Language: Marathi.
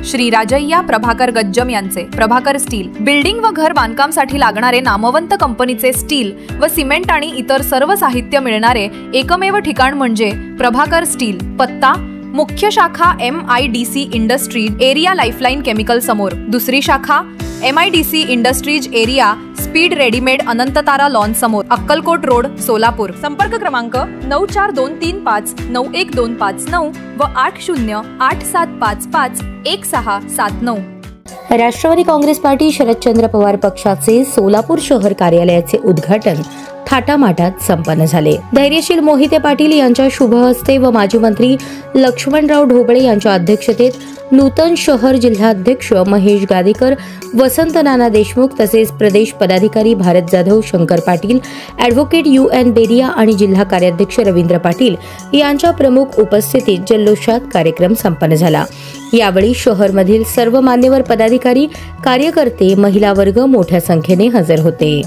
श्री राजय्या प्रभाकर गज्जम यांचे प्रभाकर स्टील बिल्डिंग व घर बांधकामासाठी लागणारे नामवंत कंपनीचे स्टील व सिमेंट आणि इतर सर्व साहित्य मिळणारे एकमेव ठिकाण म्हणजे प्रभाकर स्टील। पत्ता मुख्य शाखा MIDC industries area Lifeline Chemical समोर, दुसरी शाखा MIDC industries area Speed Readymade Anantatara lawn समोर, अक्कलकोट रोड, सोलापूर। संपर्क क्रमांक 9423591259 व 8087551679। राष्ट्रवादी काँग्रेस पार्टी शरदचंद्र पवार पक्षाचे सोलापूर शहर कार्यालयाचे उद्घाटन थाटामाटात संपन्न झाले। धैर्यशील मोहिते पाटील यांच्या शुभ हस्ते व माजी मंत्री लक्ष्मणराव ढोबळे यांच्या अध्यक्षतेत नूतन शहर जिल्हाध्यक्ष महेश गादेकर, वसंत नाना देशमुख तसेच प्रदेश पदाधिकारी भारत जाधव, शंकर पाटील, ॲडव्होकेट UN बेरिया आणि जिल्हा कार्याध्यक्ष रवींद्र पाटील यांच्या प्रमुख उपस्थितीत जल्लोषात कार्यक्रम संपन्न झाला। यावेळी शहरमधील सर्व मान्यवर पदाधिकारी, कार्यकर्ते, महिला वर्ग मोठ्या संख्येने हजर होते।